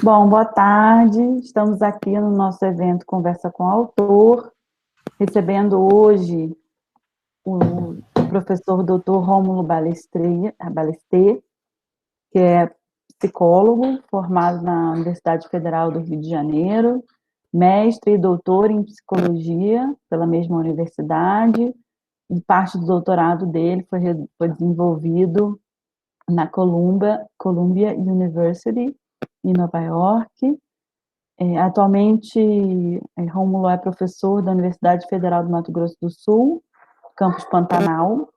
Bom, boa tarde. Estamos aqui no nosso evento Conversa com o Autor, recebendo hoje o professor Dr. Rômulo Balestê, que é psicólogo, formado na Universidade Federal do Rio de Janeiro, mestre e doutor em psicologia pela mesma universidade, e parte do doutorado dele foi desenvolvido na Columbia University, em Nova York. Atualmente, Rômulo é professor da Universidade Federal do Mato Grosso do Sul, campus Pantanal,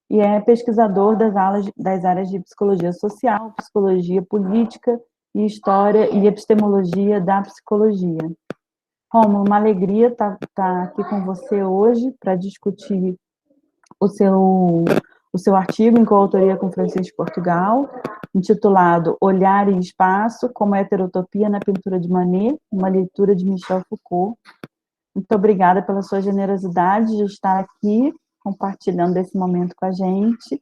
e é pesquisador das áreas de psicologia social, psicologia política e história e epistemologia da psicologia. Rômulo, uma alegria estar aqui com você hoje para discutir o seu artigo em coautoria com Francisco Portugal, intitulado Olhar e Espaço, como heterotopia na pintura de Manet, uma leitura de Michel Foucault. Muito obrigada pela sua generosidade de estar aqui, compartilhando esse momento com a gente.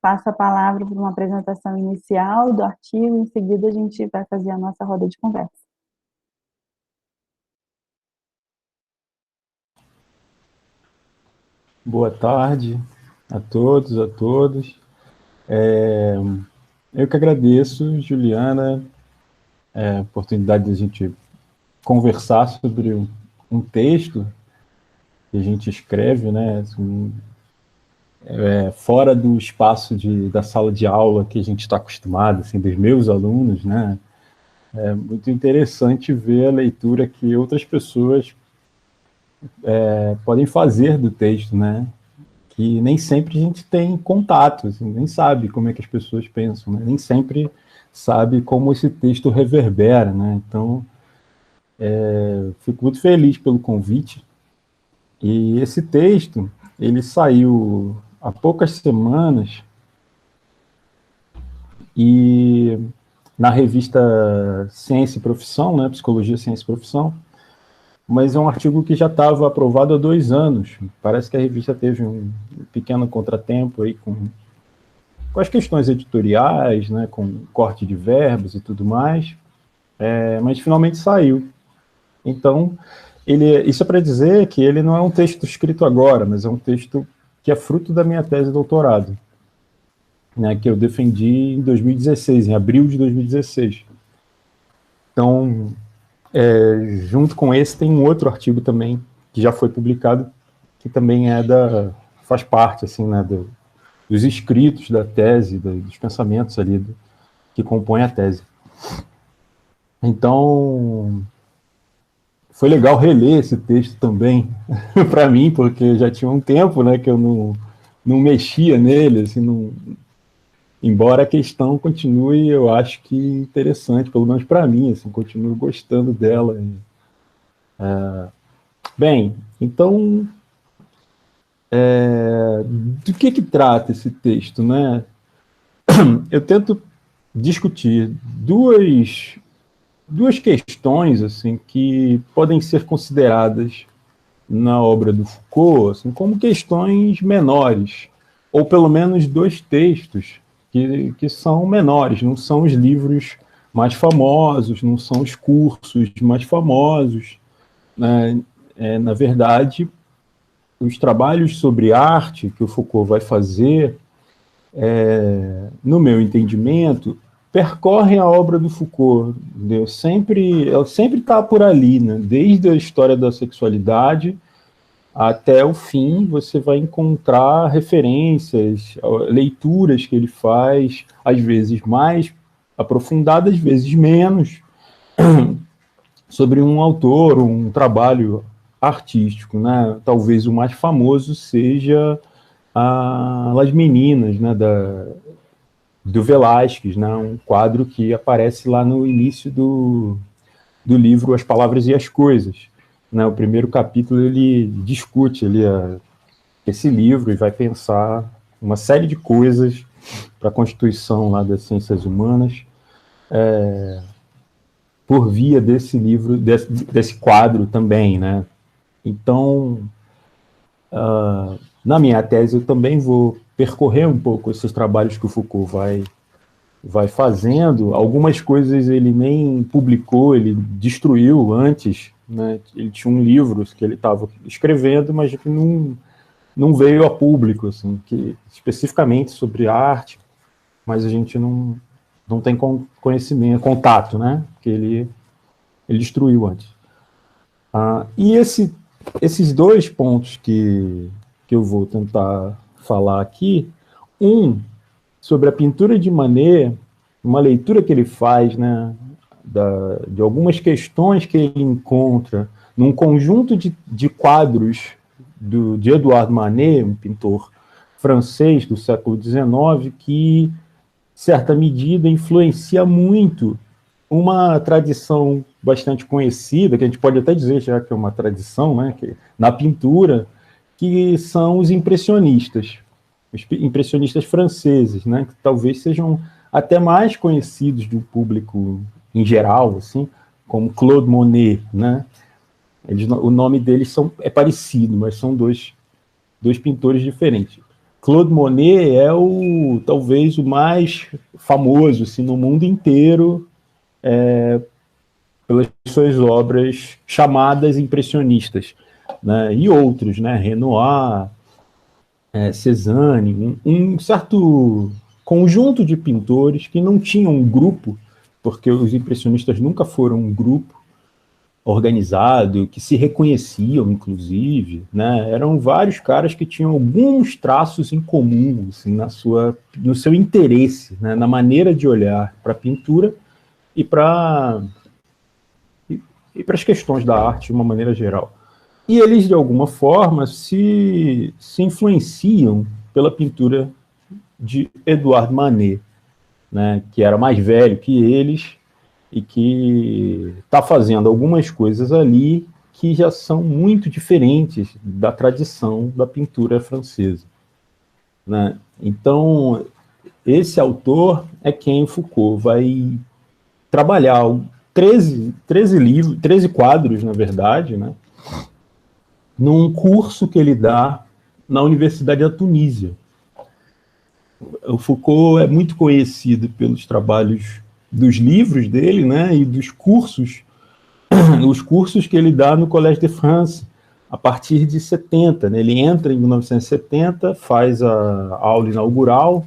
Passo a palavra para uma apresentação inicial do artigo, em seguida a gente vai fazer a nossa roda de conversa. Boa tarde a todos, a todas. Eu que agradeço, Juliana, a oportunidade de a gente conversar sobre um texto que a gente escreve, né, assim, fora do espaço da sala de aula que a gente está acostumado, assim, dos meus alunos, né. É muito interessante ver a leitura que outras pessoas podem fazer do texto, né, que nem sempre a gente tem contato, assim, nem sabe como é que as pessoas pensam, né? Nem sempre sabe como esse texto reverbera, né? Então, fico muito feliz pelo convite. E esse texto, ele saiu há poucas semanas e na revista Ciência e Profissão, né? Psicologia, Ciência e Profissão, mas é um artigo que já estava aprovado há 2 anos. Parece que a revista teve um pequeno contratempo aí com as questões editoriais, né, com corte de verbos e tudo mais, mas finalmente saiu. Então, isso é para dizer que ele não é um texto escrito agora, mas é um texto que é fruto da minha tese de doutorado, né, que eu defendi em 2016, em abril de 2016. Então, junto com esse, tem um outro artigo também, que já foi publicado, que também faz parte, assim, né, dos escritos da tese, dos pensamentos ali que compõem a tese. Então, foi legal reler esse texto também, para mim, porque já tinha um tempo, né, que eu não mexia nele, assim, embora a questão continue, eu acho que interessante, pelo menos para mim, assim, continuo gostando dela. Bem, então, do que trata esse texto, né? Eu tento discutir duas questões assim que podem ser consideradas na obra do Foucault assim, como questões menores, ou pelo menos 2 textos que são menores, não são os livros mais famosos, não são os cursos mais famosos, né? Na verdade, os trabalhos sobre arte que o Foucault vai fazer, no meu entendimento, percorrem a obra do Foucault. Ela sempre está por ali, né? Desde a história da sexualidade até o fim, você vai encontrar referências, leituras que ele faz, às vezes mais aprofundadas, às vezes menos, sobre um autor, um trabalho artístico, né? Talvez o mais famoso seja Las Meninas, né? Do Velázquez, né? Um quadro que aparece lá no início do livro As Palavras e as Coisas. Né? O primeiro capítulo ele discute esse livro e vai pensar uma série de coisas para a constituição lá das ciências humanas, por via desse livro, desse quadro também, né? Então, na minha tese eu também vou percorrer um pouco esses trabalhos que o Foucault vai fazendo. Algumas coisas ele nem publicou, ele destruiu antes, né? Ele tinha um livro que ele estava escrevendo, mas que não veio a público, assim, que, especificamente sobre arte, mas a gente não tem conhecimento, contato, né? Que ele destruiu antes. E esses dois pontos que eu vou tentar falar aqui, sobre a pintura de Manet, uma leitura que ele faz, né, de algumas questões que ele encontra num conjunto de quadros de Edouard Manet, um pintor francês do século XIX, que, em certa medida, influencia muito uma tradição bastante conhecida, que a gente pode até dizer já que é uma tradição, né, na pintura, que são os impressionistas franceses, né, que talvez sejam até mais conhecidos do público em geral, assim, como Claude Monet, né? O nome deles é parecido, mas são dois pintores diferentes. Claude Monet é talvez o mais famoso, assim, no mundo inteiro, pelas suas obras chamadas impressionistas, né? E outros, né? Renoir, Cézanne, um certo conjunto de pintores que não tinham um grupo, porque os impressionistas nunca foram um grupo organizado, que se reconheciam, inclusive, né? Eram vários caras que tinham alguns traços em comum, assim, no seu interesse, né? Na maneira de olhar para a pintura e para as questões da arte de uma maneira geral. E eles, de alguma forma, se influenciam pela pintura de Edouard Manet, né, que era mais velho que eles e que está fazendo algumas coisas ali que já são muito diferentes da tradição da pintura francesa, né? Então, esse autor é quem Foucault vai trabalhar 13 quadros, na verdade, né, num curso que ele dá na Universidade da Tunísia. O Foucault é muito conhecido pelos trabalhos dos livros dele, né, e dos cursos, os cursos que ele dá no Collège de France, a partir de 70. Né, ele entra em 1970, faz a aula inaugural,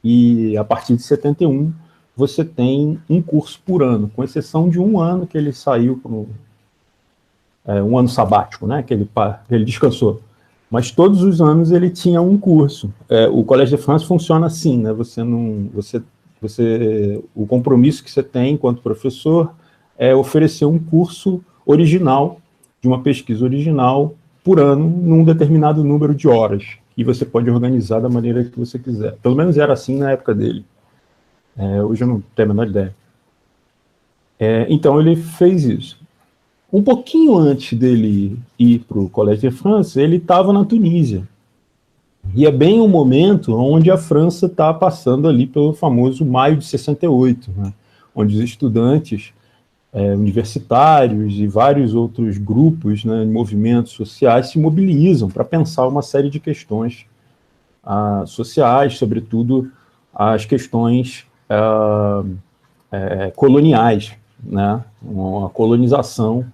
e a partir de 71 você tem um curso por ano, com exceção de um ano que ele saiu, um ano sabático, né, que ele descansou. Mas todos os anos ele tinha um curso. O Collège de France funciona assim, né? O compromisso que você tem enquanto professor é oferecer um curso original, de uma pesquisa original, por ano, num determinado número de horas, e você pode organizar da maneira que você quiser. Pelo menos era assim na época dele. Hoje eu não tenho a menor ideia. Então ele fez isso. Um pouquinho antes dele ir para o Collège de France, ele estava na Tunísia. E é bem o momento onde a França está passando ali pelo famoso Maio de 68, né? Onde os estudantes universitários e vários outros grupos, né, movimentos sociais se mobilizam para pensar uma série de questões sociais, sobretudo as questões coloniais, né? Uma colonização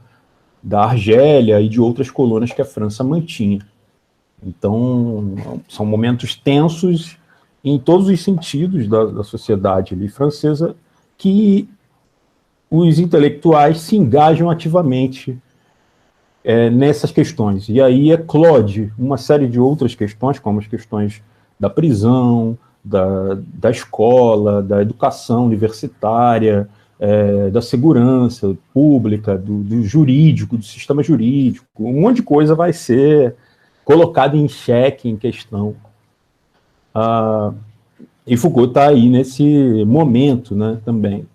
da Argélia e de outras colônias que a França mantinha. Então, são momentos tensos em todos os sentidos da sociedade ali francesa, que os intelectuais se engajam ativamente nessas questões. E aí eclode uma série de outras questões, como as questões da prisão, da escola, da educação universitária, da segurança pública, do jurídico, do sistema jurídico. Um monte de coisa vai ser colocada em xeque, em questão. E Foucault está aí nesse momento, né, também.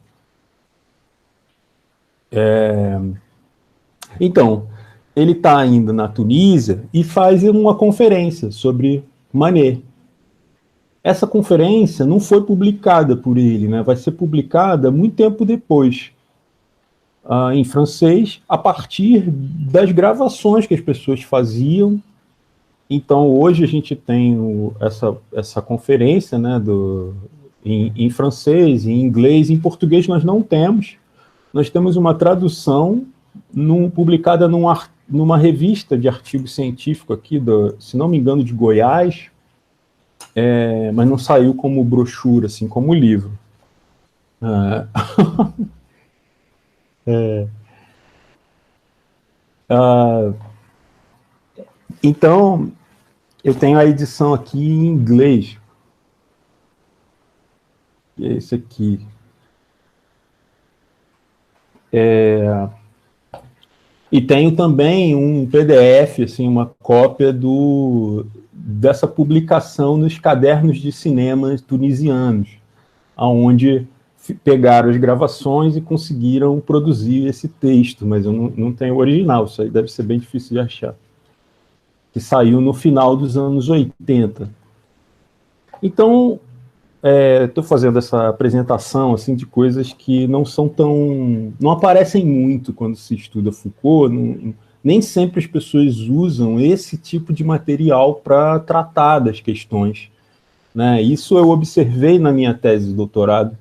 Então, ele está ainda na Tunísia e faz uma conferência sobre Manet. Essa conferência não foi publicada por ele, né? Vai ser publicada muito tempo depois, em francês, a partir das gravações que as pessoas faziam. Então, hoje a gente tem essa conferência, né, em francês, em inglês, em português nós não temos. Nós temos uma tradução publicada numa revista de artigo científico aqui, se não me engano, de Goiás, mas não saiu como brochura, assim, como livro. Então, eu tenho a edição aqui em inglês, que é esse aqui. E tenho também um PDF, assim, uma cópia dessa publicação nos cadernos de cinema tunisianos, onde pegaram as gravações e conseguiram produzir esse texto, mas eu não tenho o original, isso aí deve ser bem difícil de achar. Que saiu no final dos anos 80. Então, estou fazendo essa apresentação assim, de coisas que não aparecem muito quando se estuda Foucault, nem sempre as pessoas usam esse tipo de material para tratar das questões, né? Isso eu observei na minha tese de doutorado,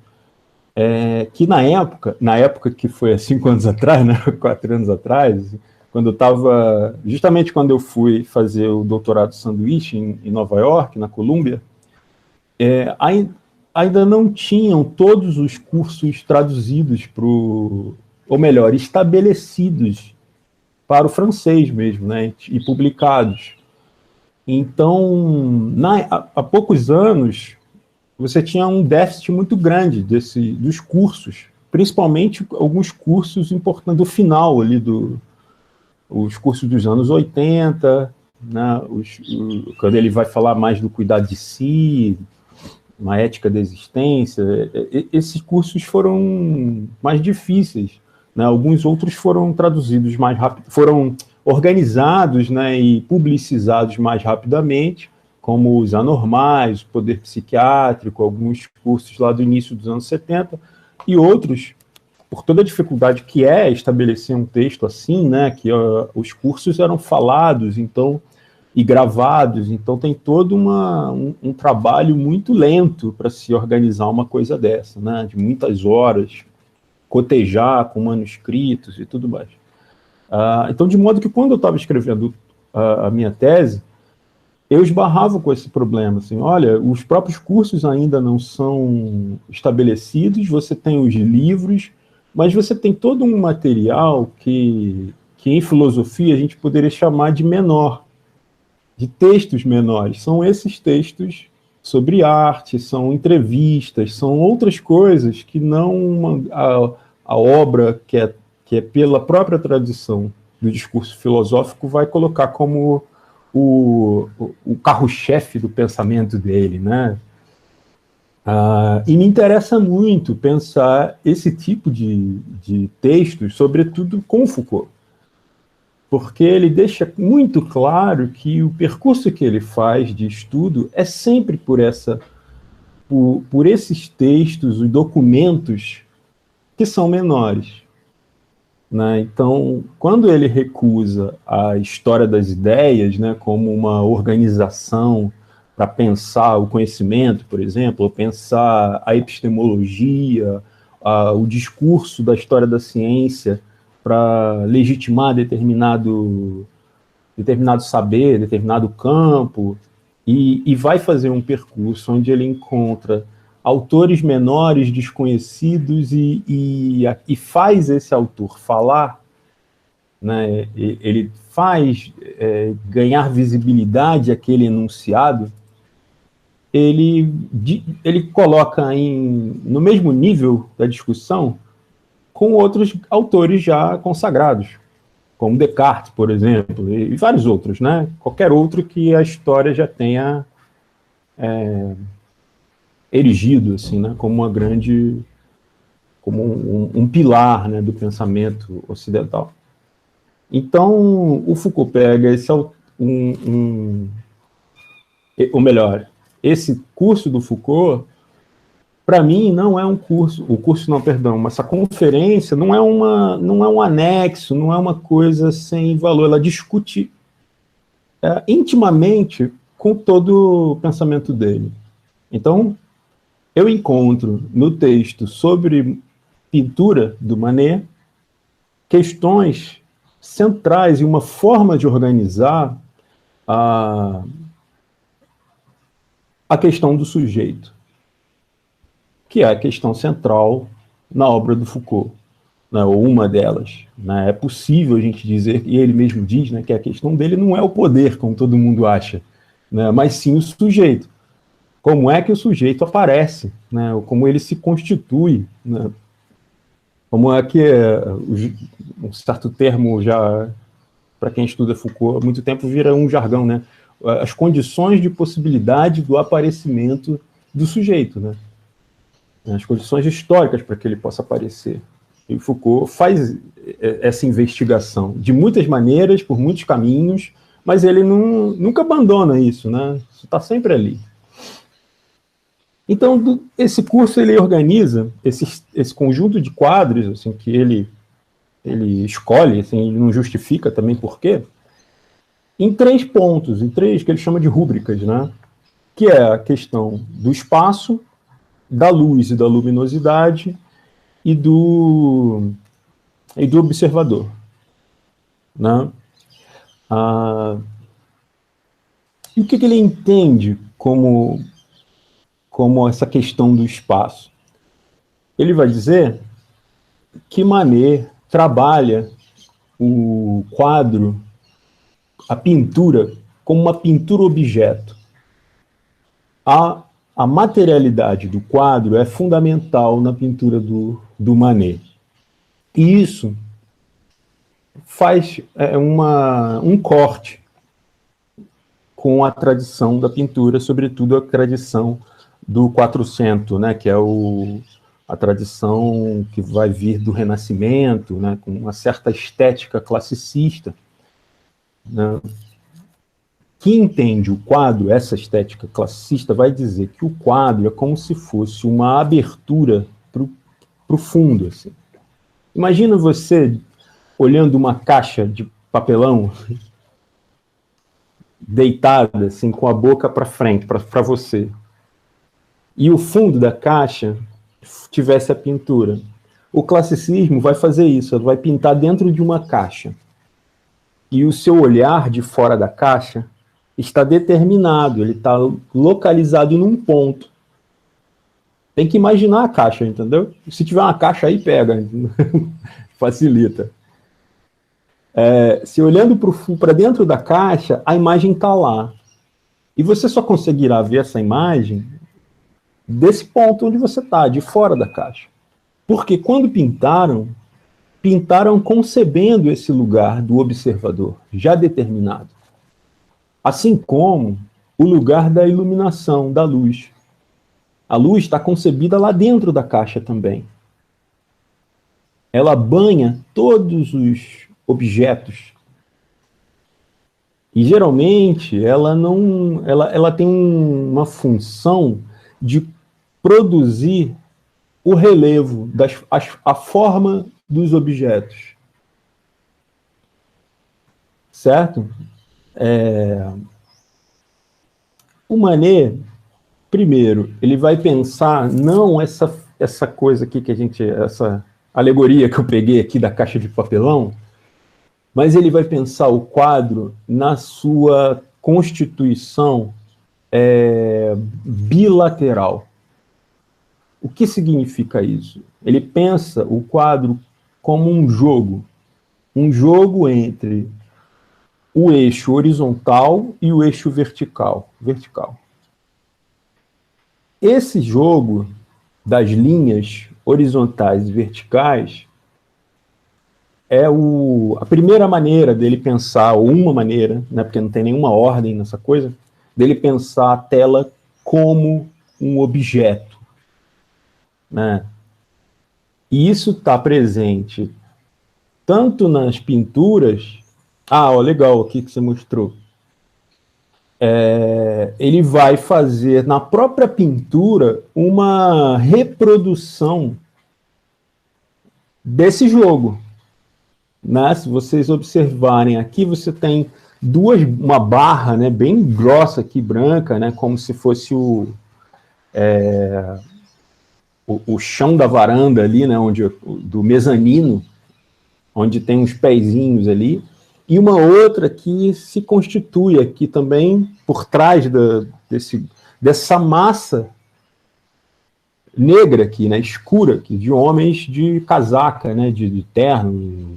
que na época que foi há 5 anos atrás, né, 4 anos atrás, justamente quando eu fui fazer o doutorado sanduíche em Nova York, na Colômbia, ainda não tinham todos os cursos traduzidos ou melhor, estabelecidos para o francês mesmo, né, e publicados. Então, há poucos anos, você tinha um déficit muito grande dos cursos, principalmente alguns cursos importantes do final ali os cursos dos anos 80, né, quando ele vai falar mais do cuidado de si, uma ética da existência, esses cursos foram mais difíceis, né, alguns outros foram traduzidos mais rápido, foram organizados, né, e publicizados mais rapidamente, como os anormais, o poder psiquiátrico, alguns cursos lá do início dos anos 70, e outros, por toda a dificuldade que estabelecer um texto assim, né, que os cursos eram falados, então, e gravados, então tem todo um trabalho muito lento para se organizar uma coisa dessa, né, de muitas horas, cotejar com manuscritos e tudo mais. Então, de modo que quando eu estava escrevendo a minha tese, eu esbarrava com esse problema, assim, olha, os próprios cursos ainda não são estabelecidos, você tem os livros, mas você tem todo um material que em filosofia a gente poderia chamar de menor, de textos menores. São esses textos sobre arte, são entrevistas, são outras coisas que não a obra que é pela própria tradição do discurso filosófico vai colocar como o carro-chefe do pensamento dele, né? E me interessa muito pensar esse tipo de textos, sobretudo com Foucault, porque ele deixa muito claro que o percurso que ele faz de estudo é sempre por esses textos, os documentos que são menores, né? Então, quando ele recusa a história das ideias, né, como uma organização para pensar o conhecimento, por exemplo, ou pensar a epistemologia, o discurso da história da ciência para legitimar determinado saber, determinado campo, e vai fazer um percurso onde ele encontra autores menores, desconhecidos, e faz esse autor falar, né, ele faz ganhar visibilidade aquele enunciado, ele coloca no mesmo nível da discussão com outros autores já consagrados, como Descartes, por exemplo, e vários outros, né? Qualquer outro que a história já tenha erigido, assim, né? Como um pilar, né, do pensamento ocidental. Então, o Foucault pega ou melhor, esse curso do Foucault, para mim, não é um curso, mas essa conferência não é um anexo, não é uma coisa sem valor, ela discute intimamente com todo o pensamento dele. Então, eu encontro no texto sobre pintura do Manet questões centrais e uma forma de organizar a questão do sujeito, que é a questão central na obra do Foucault, né, ou uma delas. Né? É possível a gente dizer, e ele mesmo diz, né, que a questão dele não é o poder, como todo mundo acha, né, mas sim o sujeito. Como é que o sujeito aparece, né, como ele se constitui, né, como é que um certo termo já, para quem estuda Foucault há muito tempo, vira um jargão, né, as condições de possibilidade do aparecimento do sujeito, né, as condições históricas para que ele possa aparecer. E Foucault faz essa investigação de muitas maneiras, por muitos caminhos, mas ele nunca abandona isso, né? Isso está sempre ali. Então, esse curso ele organiza esse conjunto de quadros assim, que ele escolhe, assim, ele não justifica também por quê, em 3 pontos, em 3 que ele chama de rúbricas, né? Que é a questão do espaço, da luz e da luminosidade e do observador. Né? E o que ele entende como essa questão do espaço? Ele vai dizer que Manet trabalha o quadro, a pintura, como uma pintura-objeto. A materialidade do quadro é fundamental na pintura do Manet. E isso faz um corte com a tradição da pintura, sobretudo a tradição do Quattrocento, né, que é a tradição que vai vir do Renascimento, né, com uma certa estética classicista. Né. Quem entende o quadro, essa estética classicista, vai dizer que o quadro é como se fosse uma abertura para o fundo. Assim. Imagina você olhando uma caixa de papelão deitada, assim, com a boca para frente, para você. E o fundo da caixa tivesse a pintura. O classicismo vai fazer isso, ele vai pintar dentro de uma caixa. E o seu olhar de fora da caixa está determinado, ele está localizado num ponto. Tem que imaginar a caixa, entendeu? Se tiver uma caixa aí, pega. Facilita. Se olhando para dentro da caixa, a imagem está lá. E você só conseguirá ver essa imagem desse ponto onde você está, de fora da caixa. Porque quando pintaram concebendo esse lugar do observador, já determinado. Assim como o lugar da iluminação, da luz. A luz está concebida lá dentro da caixa também. Ela banha todos os objetos. E geralmente ela tem uma função de produzir o relevo, a forma dos objetos. Certo? O Manet, primeiro, ele vai pensar não essa coisa aqui essa alegoria que eu peguei aqui da caixa de papelão, mas ele vai pensar o quadro na sua constituição bilateral. O que significa isso? Ele pensa o quadro como um jogo entre o eixo horizontal e o eixo vertical. Esse jogo das linhas horizontais e verticais é a primeira maneira dele pensar, ou uma maneira, né, porque não tem nenhuma ordem nessa coisa, dele pensar a tela como um objeto. Né? E isso está presente tanto nas pinturas... legal aqui que você mostrou. Ele vai fazer na própria pintura uma reprodução desse jogo. Né? Se vocês observarem aqui, você tem uma barra, né, bem grossa aqui, branca, né, como se fosse o chão da varanda ali, né, do mezanino, onde tem uns pezinhos ali, e uma outra que se constitui aqui também por trás dessa massa negra aqui, né, escura aqui, de homens de casaca, né, de terno.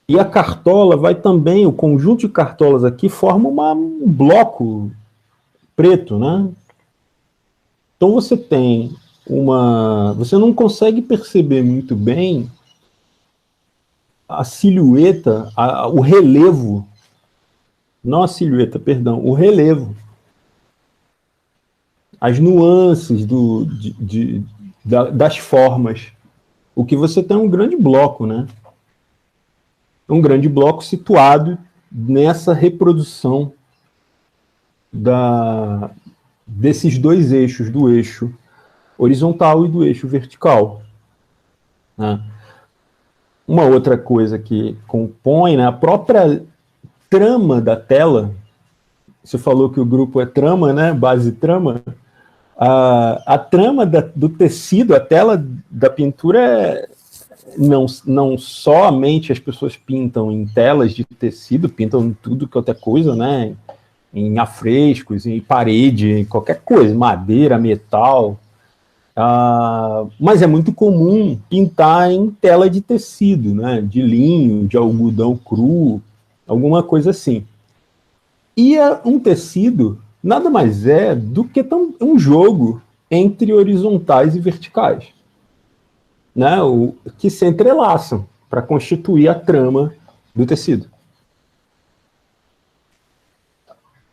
E a cartola vai também, o conjunto de cartolas aqui forma um bloco preto, né? Então você tem você não consegue perceber muito bem a silhueta, o relevo, não a silhueta, perdão, o relevo, as nuances das formas. O que você tem é um grande bloco, né? Um grande bloco situado nessa reprodução desses dois eixos, do eixo horizontal e do eixo vertical, né? Uma outra coisa que compõe, né, a própria trama da tela. Você falou que o grupo é trama, né? Base trama. A trama do tecido, a tela da pintura não somente as pessoas pintam em telas de tecido, pintam em tudo que outra coisa, né? Em afrescos, em parede, em qualquer coisa, madeira, metal. Mas é muito comum pintar em tela de tecido, né? De linho, de algodão cru, alguma coisa assim. E um tecido nada mais é do que um jogo entre horizontais e verticais, né? Que se entrelaçam para constituir a trama do tecido.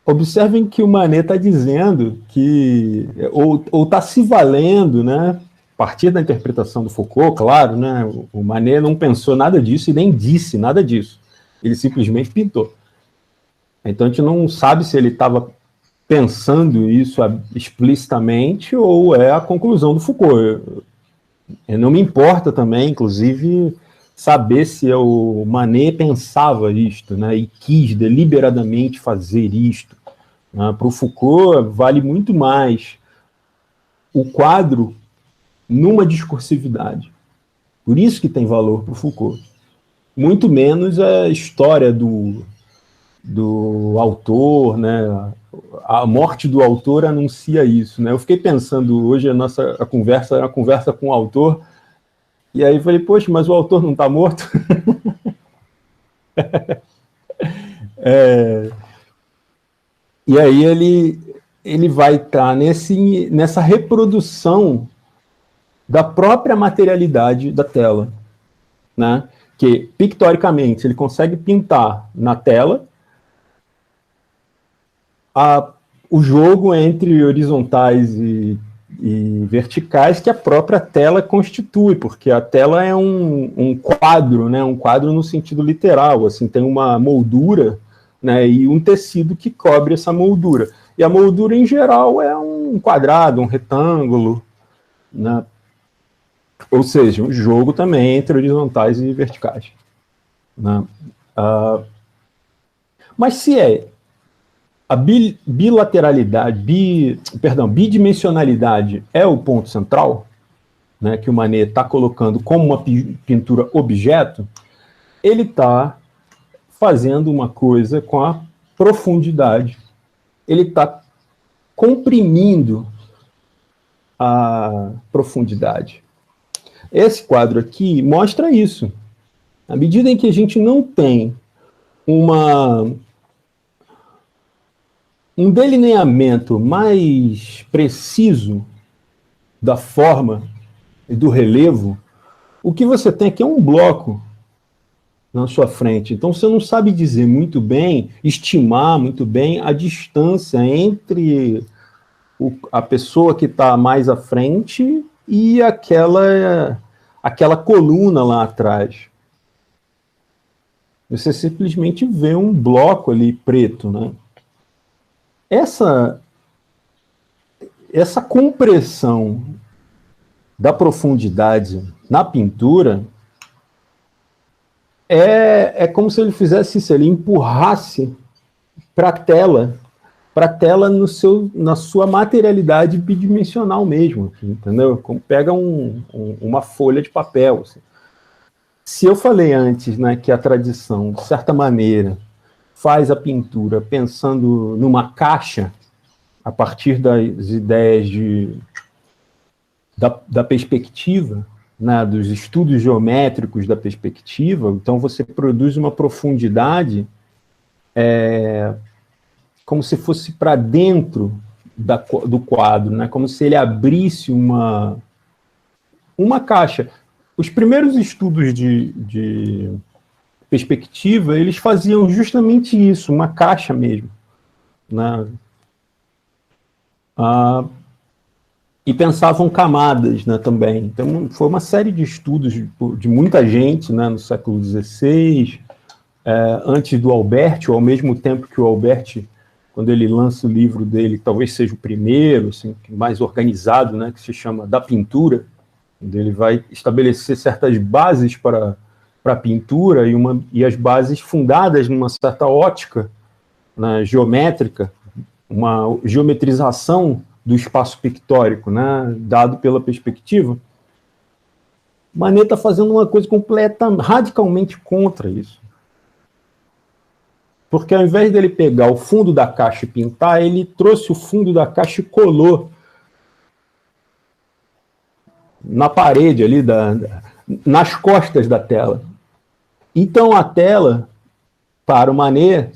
Observem que o Manet está dizendo que, ou está se valendo, né, a partir da interpretação do Foucault, claro, né, o Manet não pensou nada disso e nem disse nada disso. Ele simplesmente pintou. Então a gente não sabe se ele estava pensando isso explicitamente ou é a conclusão do Foucault. Não me importa também, inclusive, saber se o Manet pensava isto, né, e quis deliberadamente fazer isto. Para o Foucault, vale muito mais o quadro numa discursividade. Por isso que tem valor para o Foucault. Muito menos a história do autor, né? A morte do autor anuncia isso, né? Eu fiquei pensando hoje, a conversa era uma conversa com o autor, e aí falei, poxa, mas o autor não está morto? E aí ele vai estar nessa reprodução da própria materialidade da tela, né? Que, pictoricamente, ele consegue pintar na tela o jogo entre horizontais e verticais que a própria tela constitui, porque a tela é um quadro, né? Um quadro no sentido literal, assim, tem uma moldura, né, e um tecido que cobre essa moldura. E a moldura, em geral, é um quadrado, um retângulo, né? Ou seja, um jogo também entre horizontais e verticais, né? Mas se a bidimensionalidade é o ponto central, né, que o Manet está colocando como uma pintura objeto, ele está fazendo uma coisa com a profundidade. Ele está comprimindo a profundidade. Esse quadro aqui mostra isso. À medida em que a gente não tem um delineamento mais preciso da forma e do relevo, o que você tem aqui é um bloco na sua frente. Então você não sabe dizer muito bem, estimar muito bem a distância entre a pessoa que está mais à frente e aquela coluna lá atrás. Você simplesmente vê um bloco ali preto, né? Essa compressão da profundidade na pintura é como se ele fizesse isso, ele empurrasse para a tela para a tela na sua materialidade bidimensional mesmo, entendeu? Como pega uma folha de papel. Assim. Se eu falei antes, né, que a tradição, de certa maneira, faz a pintura pensando numa caixa, a partir das ideias da perspectiva, né, dos estudos geométricos da perspectiva, então você produz uma profundidade como se fosse para dentro do quadro, né, como se ele abrisse uma caixa. Os primeiros estudos de perspectiva, eles faziam justamente isso, uma caixa mesmo, né? E pensavam camadas, né, também. Então, foi uma série de estudos de muita gente, né, no século XVI, antes do Albert, ou ao mesmo tempo que o Albert, quando ele lança o livro dele, talvez seja o primeiro, assim, mais organizado, né, que se chama Da Pintura, onde ele vai estabelecer certas bases para a pintura e as bases fundadas numa certa ótica, né, geométrica, uma geometrização do espaço pictórico, né, dado pela perspectiva. Manet está fazendo uma coisa radicalmente contra isso. Porque ao invés dele pegar o fundo da caixa e pintar, ele trouxe o fundo da caixa e colou na parede ali, nas costas da tela. Então a tela, para o Manet,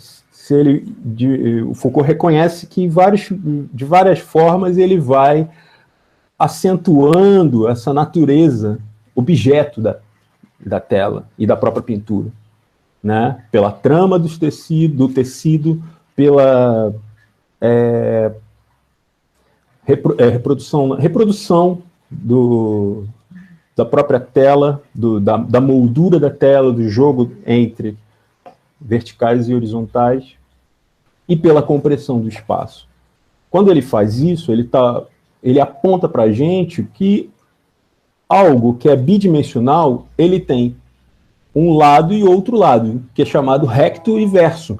o Foucault reconhece que de várias formas ele vai acentuando essa natureza, objeto da tela e da própria pintura, né? Pela trama do tecido, pela reprodução da própria tela, da moldura da tela, do jogo entre verticais e horizontais, e pela compressão do espaço. Quando ele faz isso, ele aponta para a gente que algo que é bidimensional, ele tem um lado e outro lado, que é chamado recto e verso.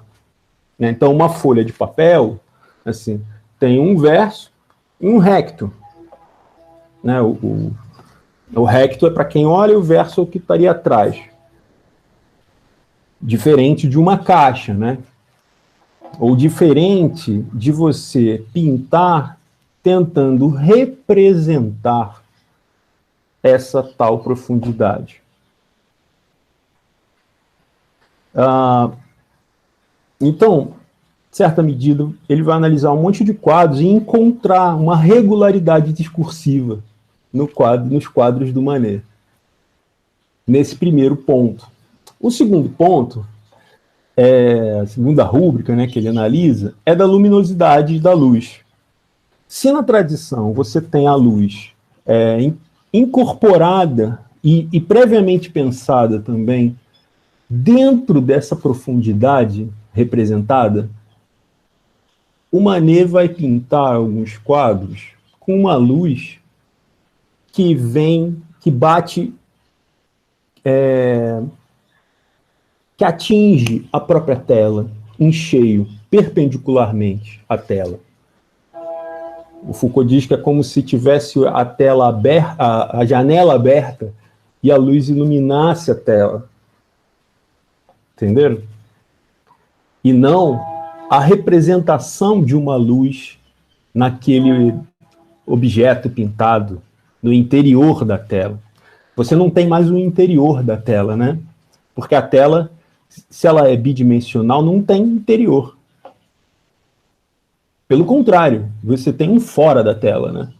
Então, uma folha de papel, assim, tem um verso e um recto. Né? O recto é para quem olha, e o verso é o que estaria atrás. Diferente de uma caixa, né? Ou diferente de você pintar tentando representar essa tal profundidade. Então, em certa medida, ele vai analisar um monte de quadros e encontrar uma regularidade discursiva nos quadros do Manet, nesse primeiro ponto. O segundo ponto, a segunda rúbrica, né, que ele analisa, é da luminosidade da luz. Se na tradição você tem a luz incorporada e previamente pensada também dentro dessa profundidade representada, o Manet vai pintar alguns quadros com uma luz que bate, que atinge a própria tela em cheio, perpendicularmente à tela. O Foucault diz que é como se tivesse a tela aberta, a janela aberta, e a luz iluminasse a tela. Entenderam? E não a representação de uma luz naquele objeto pintado, no interior da tela. Você não tem mais o interior da tela, né? Porque a tela, se ela é bidimensional, não tem interior. Pelo contrário, você tem um fora da tela, né?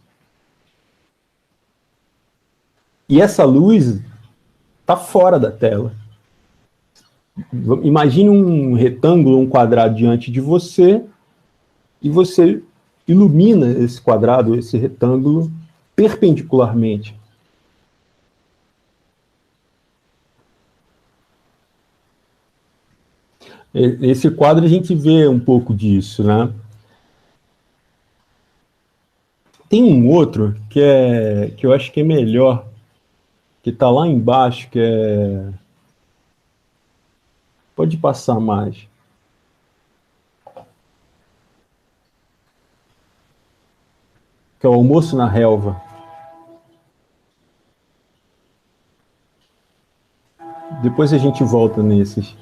E essa luz está fora da tela. Imagine um retângulo, um quadrado diante de você, e você ilumina esse quadrado, esse retângulo, perpendicularmente. Esse quadro a gente vê um pouco disso, né? Tem um outro que eu acho que é melhor, que está lá embaixo, que é... Pode passar mais. que é o Almoço na Relva. Depois a gente volta nesses.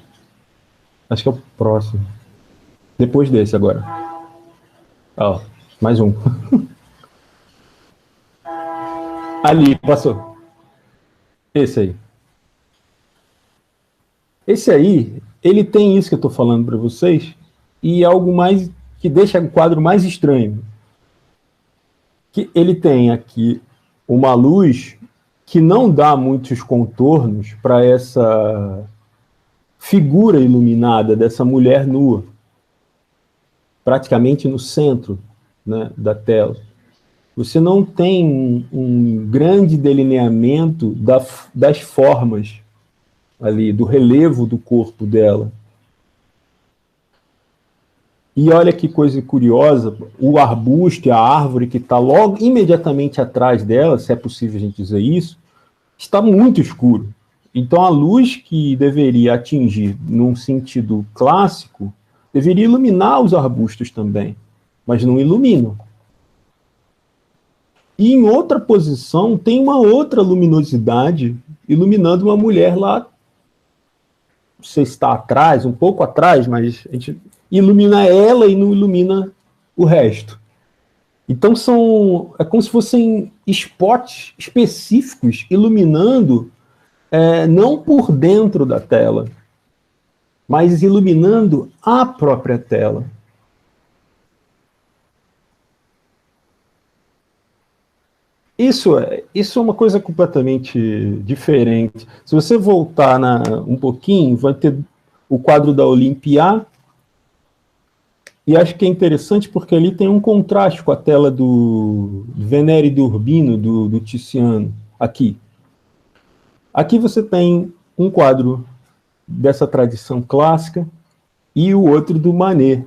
Acho que é o próximo. Depois desse agora. Ó, mais um. Ali, passou. Esse aí. Esse aí, ele tem isso que eu estou falando para vocês, e algo mais que deixa o quadro mais estranho. Que ele tem aqui uma luz que não dá muitos contornos para essa figura iluminada dessa mulher nua, praticamente no centro, né, da tela. Você não tem um grande delineamento das formas ali, do relevo do corpo dela. E olha que coisa curiosa, o arbusto e a árvore que está logo imediatamente atrás dela, se é possível a gente dizer isso, está muito escuro. Então a luz que deveria atingir num sentido clássico, deveria iluminar os arbustos também, mas não ilumina. E em outra posição tem uma outra luminosidade iluminando uma mulher lá, não sei se está atrás, um pouco atrás, mas a gente ilumina ela e não ilumina o resto. Então é como se fossem spots específicos iluminando, não por dentro da tela, mas iluminando a própria tela. Isso é uma coisa completamente diferente. Se você voltar um pouquinho, vai ter o quadro da Olympia, e acho que é interessante porque ali tem um contraste com a tela do Venere e do Urbino, do Tiziano, aqui. Aqui você tem um quadro dessa tradição clássica e o outro do Manet,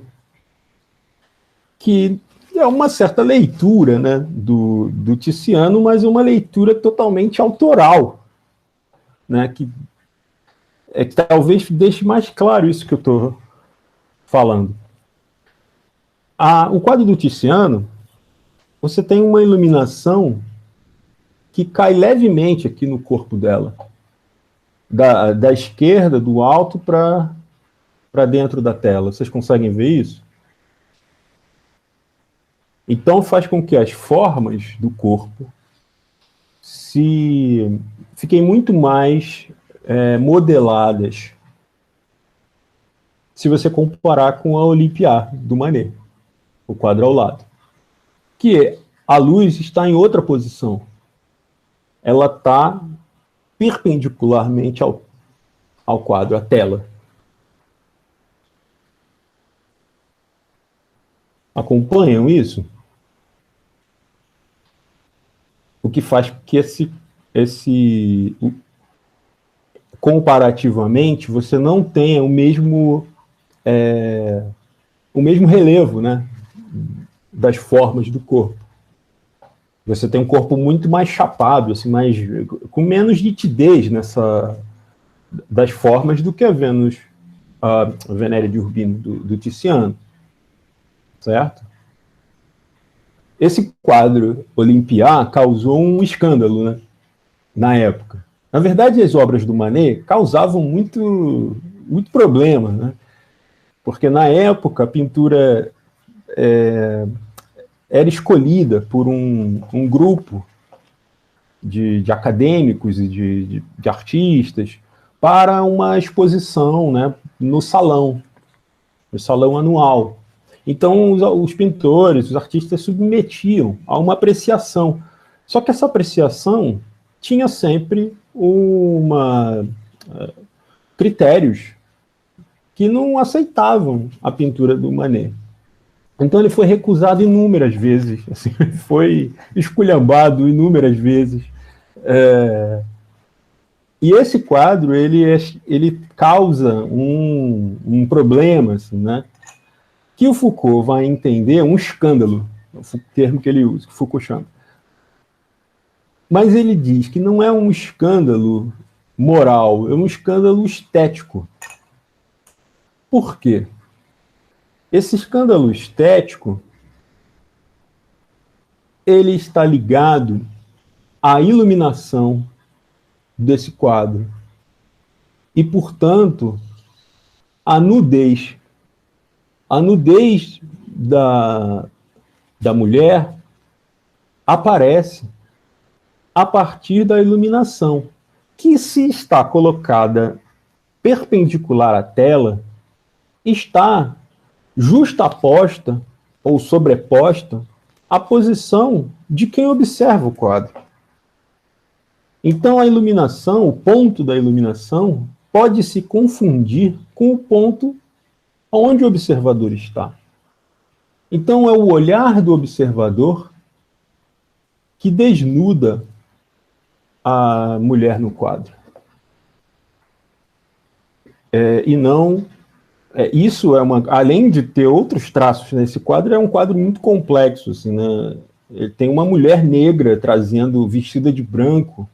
que é uma certa leitura, né, do Tiziano, mas uma leitura totalmente autoral, né, que talvez deixe mais claro isso que eu estou falando. O quadro do Tiziano, você tem uma iluminação que cai levemente aqui no corpo dela, da esquerda, do alto, para dentro da tela. Vocês conseguem ver isso? Então faz com que as formas do corpo fiquem muito mais modeladas, se você comparar com a Olympia, do Manet, o quadro ao lado. Que a luz está em outra posição. Ela está perpendicularmente ao quadro, à tela. Acompanham isso? O que faz que comparativamente, você não tenha o mesmo relevo, né, das formas do corpo. Você tem um corpo muito mais chapado, assim, com menos nitidez das formas do que a Vênus, a Venere de Urbino, do Tiziano. Certo? Esse quadro Olympia causou um escândalo, né, na época. Na verdade, as obras do Manet causavam muito problema, né? Porque na época a pintura era escolhida por um grupo de acadêmicos e de artistas para uma exposição, né, no salão anual. Então, os pintores, os artistas submetiam a uma apreciação. Só que essa apreciação tinha sempre critérios que não aceitavam a pintura do Manet. Então ele foi recusado inúmeras vezes, assim, foi esculhambado inúmeras vezes. E esse quadro, ele causa um problema, assim, né? Que o Foucault vai entender um escândalo, o termo que ele usa, que Foucault chama. Mas ele diz que não é um escândalo moral, é um escândalo estético. Por quê? Esse escândalo estético ele está ligado à iluminação desse quadro. E, portanto, a nudez. A nudez da mulher aparece a partir da iluminação, que, se está colocada perpendicular à tela, está justaposta ou sobreposta à posição de quem observa o quadro. Então, a iluminação, o ponto da iluminação, pode se confundir com o ponto onde o observador está. Então, é o olhar do observador que desnuda a mulher no quadro. E não... isso é além de ter outros traços nesse quadro, é um quadro muito complexo. Assim, né? Ele tem uma mulher negra vestida de branco,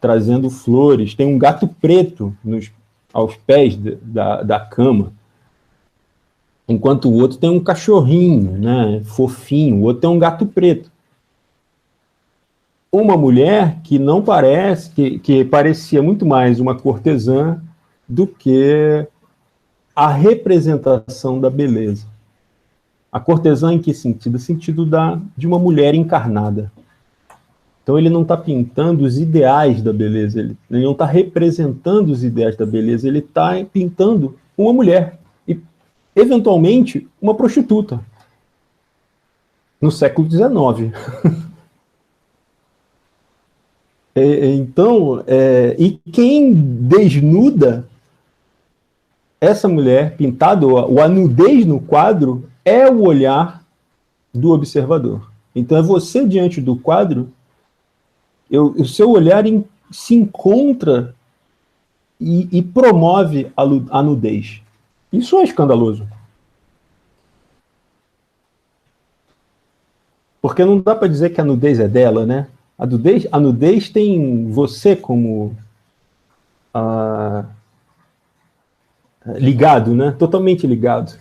trazendo flores. Tem um gato preto aos pés da cama. Enquanto o outro tem um cachorrinho, né, fofinho. O outro tem um gato preto. Uma mulher que não parece, que parecia muito mais uma cortesã do que a representação da beleza. A cortesã em que sentido? O sentido de uma mulher encarnada. Então ele não está pintando os ideais da beleza, ele não está representando os ideais da beleza, ele está pintando uma mulher, e eventualmente uma prostituta, no século XIX. Então, e quem desnuda essa mulher pintada, ou a nudez no quadro, é o olhar do observador. Então é você diante do quadro, o seu olhar se encontra e promove a nudez. Isso é escandaloso. Porque não dá para dizer que a nudez é dela, né? A nudez tem você como ligado, né? Totalmente ligado.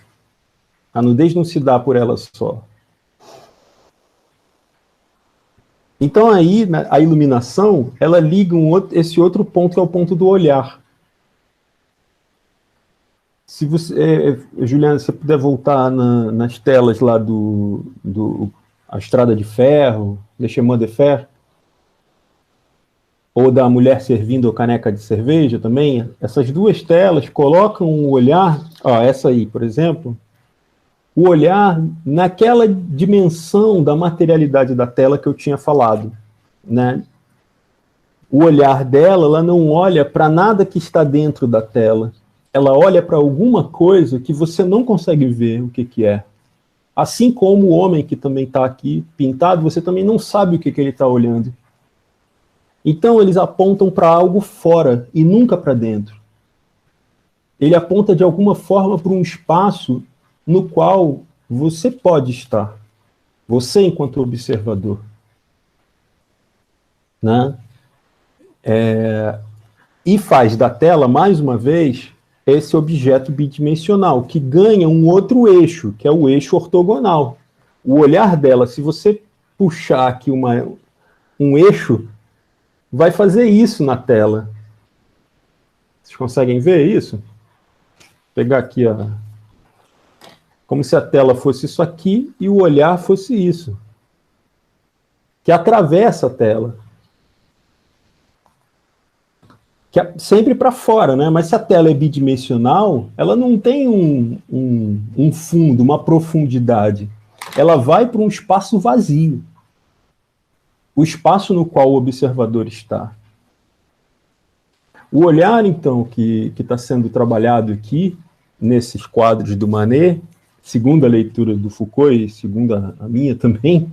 A nudez não se dá por ela só. Então aí, a iluminação, ela liga esse outro ponto, que é o ponto do olhar. Se você, Juliana, se você puder voltar nas telas lá a Estrada de Ferro, Le Chemin de Fer, ou da mulher servindo a caneca de cerveja também, essas duas telas colocam o olhar, essa aí, por exemplo, o olhar naquela dimensão da materialidade da tela que eu tinha falado, né? O olhar dela, ela não olha para nada que está dentro da tela, ela olha para alguma coisa que você não consegue ver o que é. Assim como o homem que também está aqui pintado, você também não sabe o que ele está olhando. Então eles apontam para algo fora e nunca para dentro. Ele aponta de alguma forma para um espaço no qual você pode estar, você enquanto observador, né? E faz da tela, mais uma vez, esse objeto bidimensional, que ganha um outro eixo, que é o eixo ortogonal. O olhar dela, se você puxar aqui um eixo, vai fazer isso na tela. Vocês conseguem ver isso? Vou pegar aqui, como se a tela fosse isso aqui e o olhar fosse isso, que atravessa a tela, que é sempre para fora, né? Mas se a tela é bidimensional, ela não tem um fundo, uma profundidade. Ela vai para um espaço vazio, o espaço no qual o observador está. O olhar, então, que está sendo trabalhado aqui, nesses quadros do Manet, segundo a leitura do Foucault e segundo a minha também,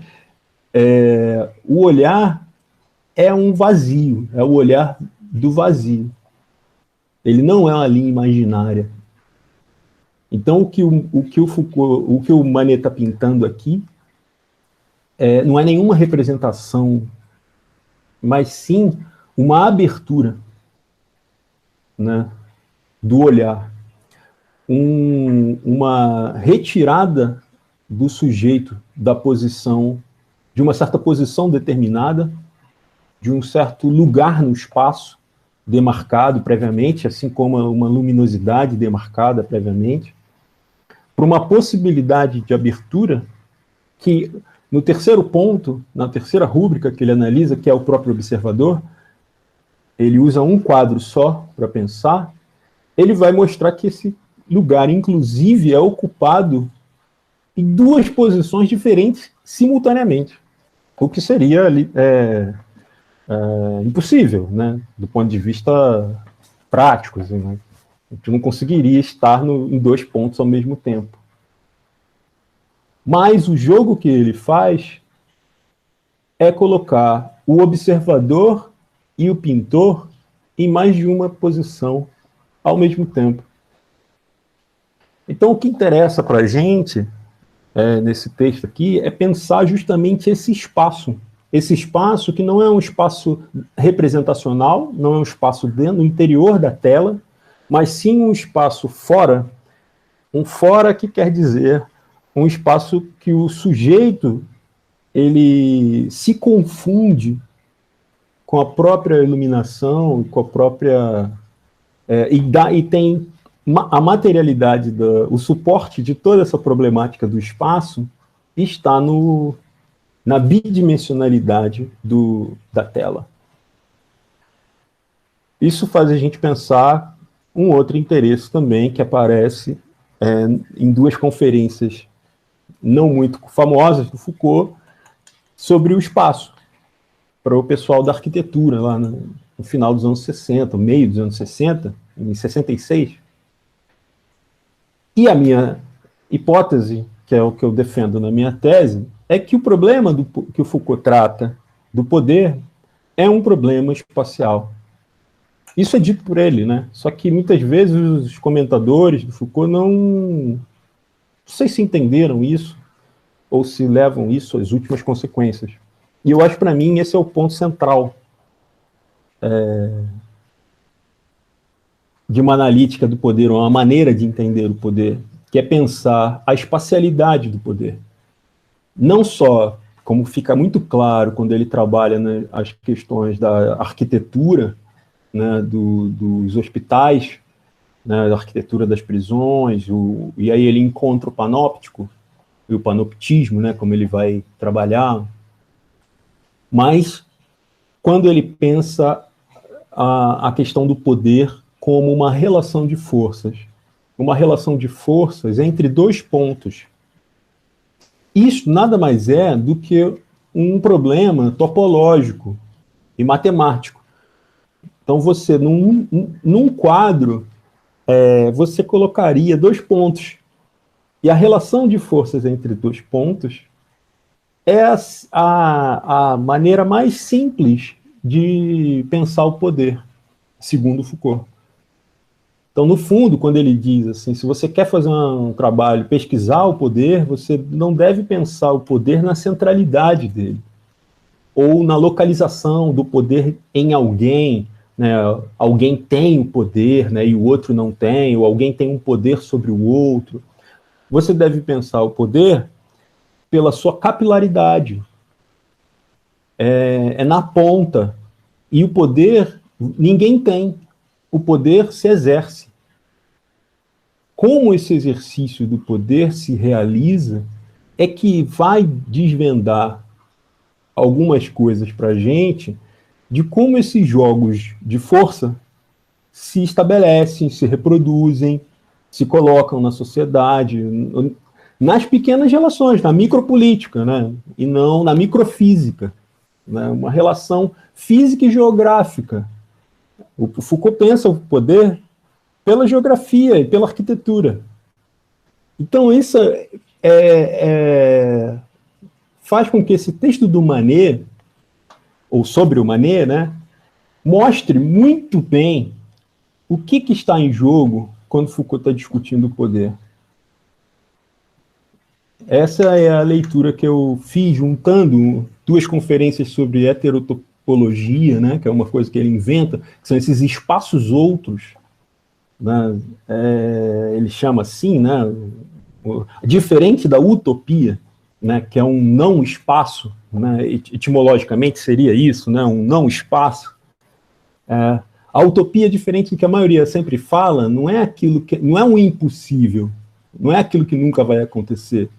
o olhar é um vazio, é o olhar do vazio. Ele não é uma linha imaginária. Então, o que o Foucault, o que o Manet está pintando aqui, não é nenhuma representação, mas sim uma abertura, né, do olhar. Uma retirada do sujeito da posição de uma certa posição determinada, de um certo lugar no espaço demarcado previamente, assim como uma luminosidade demarcada previamente, para uma possibilidade de abertura que, no terceiro ponto, na terceira rúbrica que ele analisa, que é o próprio observador, ele usa um quadro só para pensar, ele vai mostrar que esse lugar, inclusive, é ocupado em duas posições diferentes simultaneamente, o que seria impossível, né, do ponto de vista prático, assim, né? A gente não conseguiria estar em dois pontos ao mesmo tempo. Mas o jogo que ele faz é colocar o observador e o pintor em mais de uma posição ao mesmo tempo. Então, o que interessa para a gente, nesse texto aqui, é pensar justamente esse espaço que não é um espaço representacional, não é um espaço no interior da tela, mas sim um espaço fora. Um fora que quer dizer um espaço que o sujeito ele se confunde com a própria iluminação, com a própria... e tem a materialidade, o suporte de toda essa problemática do espaço está na bidimensionalidade da tela. Isso faz a gente pensar um outro interesse também que aparece em duas conferências não muito famosas do Foucault sobre o espaço, para o pessoal da arquitetura, lá no final dos anos 60, meio dos anos 60, em 66. E a minha hipótese, que é o que eu defendo na minha tese, é que o problema que o Foucault trata do poder é um problema espacial. Isso é dito por ele, né? Só que muitas vezes os comentadores do Foucault não sei se entenderam isso, ou se levam isso às últimas consequências. E eu acho, para mim, esse é o ponto central de uma analítica do poder, ou uma maneira de entender o poder, que é pensar a espacialidade do poder. Não só, como fica muito claro quando ele trabalha as questões da arquitetura, né, dos hospitais, né, da arquitetura das prisões, e aí ele encontra o panóptico, e o panoptismo, né, como ele vai trabalhar, mas quando ele pensa a questão do poder como uma relação de forças entre dois pontos. Isso nada mais é do que um problema topológico e matemático. Então, você, num quadro, você colocaria dois pontos, e a relação de forças entre dois pontos é a maneira mais simples de pensar o poder, segundo Foucault. Então, no fundo, quando ele diz assim, se você quer fazer um trabalho, pesquisar o poder, você não deve pensar o poder na centralidade dele, ou na localização do poder em alguém, né? Alguém tem o poder, né, e o outro não tem, ou alguém tem um poder sobre o outro. Você deve pensar o poder pela sua capilaridade, na ponta, e o poder ninguém tem, o poder se exerce. Como esse exercício do poder se realiza é que vai desvendar algumas coisas para a gente de como esses jogos de força se estabelecem, se reproduzem, se colocam na sociedade, nas pequenas relações, na micropolítica, né? E não na microfísica, né? Uma relação física e geográfica. O Foucault pensa o poder pela geografia e pela arquitetura. Então, isso faz com que esse texto do Manet, ou sobre o Manet, né, mostre muito bem o que está em jogo quando Foucault está discutindo o poder. Essa é a leitura que eu fiz juntando duas conferências sobre heterotopologia, né, que é uma coisa que ele inventa, que são esses espaços outros, né, ele chama assim, né, diferente da utopia, né, que é um não espaço, né, etimologicamente seria isso, né, um não espaço. A utopia, diferente do que a maioria sempre fala, não é aquilo que não é um impossível, não é aquilo que nunca vai acontecer.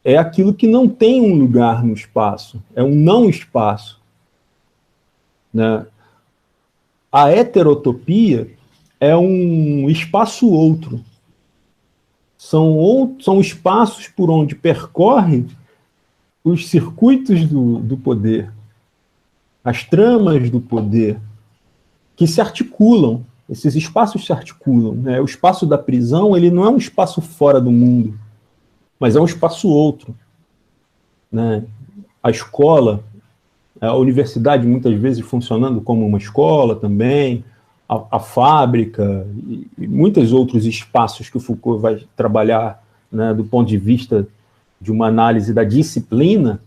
É aquilo que não tem um lugar no espaço, é um não espaço, né? A heterotopia é um espaço outro. São espaços por onde percorrem os circuitos do poder, as tramas do poder, que se articulam, esses espaços se articulam, né? O espaço da prisão, ele não é um espaço fora do mundo, mas é um espaço outro, né? A escola, a universidade muitas vezes funcionando como uma escola também, a fábrica e muitos outros espaços que o Foucault vai trabalhar, né, do ponto de vista de uma análise da disciplina,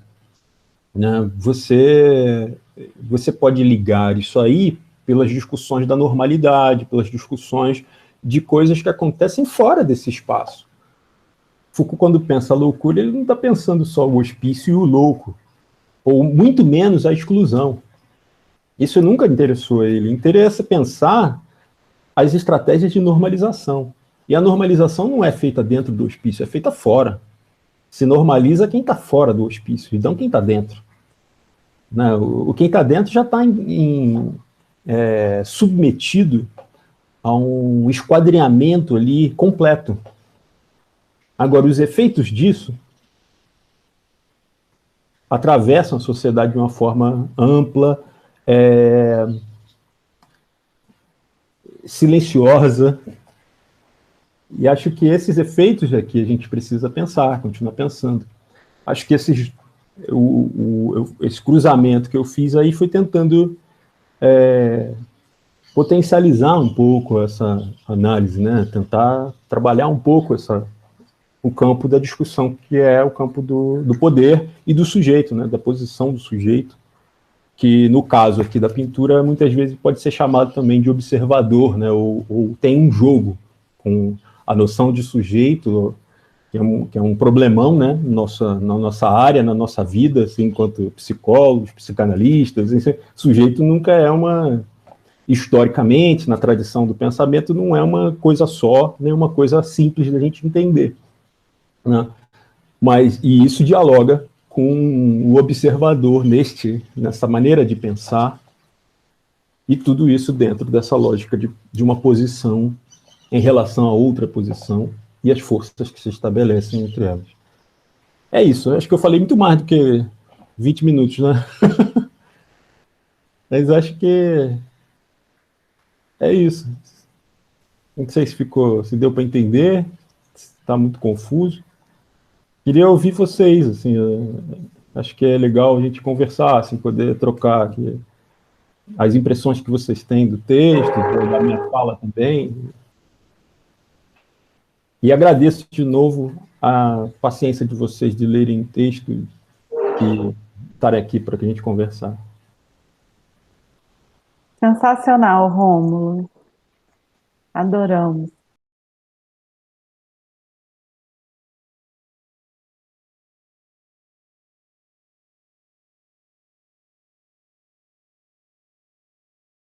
né, você pode ligar isso aí pelas discussões da normalidade, pelas discussões de coisas que acontecem fora desse espaço. Foucault, quando pensa a loucura, ele não está pensando só o hospício e o louco, ou muito menos a exclusão. Isso nunca interessou a ele. Interessa pensar as estratégias de normalização. E a normalização não é feita dentro do hospício, é feita fora. Se normaliza quem está fora do hospício, e não quem está dentro. Né? Quem está dentro já está submetido a um esquadrinhamento ali completo. Agora, os efeitos disso atravessam a sociedade de uma forma ampla, silenciosa, e acho que esses efeitos aqui a gente precisa pensar, continuar pensando. Acho que esse cruzamento que eu fiz aí foi tentando potencializar um pouco essa análise, né? Tentar trabalhar um pouco o campo da discussão, que é o campo do poder e do sujeito, né? Da posição do sujeito, que no caso aqui da pintura muitas vezes pode ser chamado também de observador, né? Ou tem um jogo com a noção de sujeito, que é um problemão, né, na nossa área, na nossa vida, assim, enquanto psicólogos, psicanalistas. Assim, sujeito nunca é historicamente, na tradição do pensamento, não é uma coisa só, nem uma coisa simples da gente entender, né? E isso dialoga com o observador nessa maneira de pensar, e tudo isso dentro dessa lógica de uma posição em relação a outra posição, e as forças que se estabelecem entre elas. É isso, acho que eu falei muito mais do que 20 minutos, né? Mas acho que é isso. Não sei se deu para entender, se está muito confuso. Queria ouvir vocês, assim, acho que é legal a gente conversar, assim, poder trocar aqui as impressões que vocês têm do texto, da minha fala também. E agradeço de novo a paciência de vocês de lerem o texto e estarem aqui para que a gente conversar. Sensacional, Rômulo. Adoramos.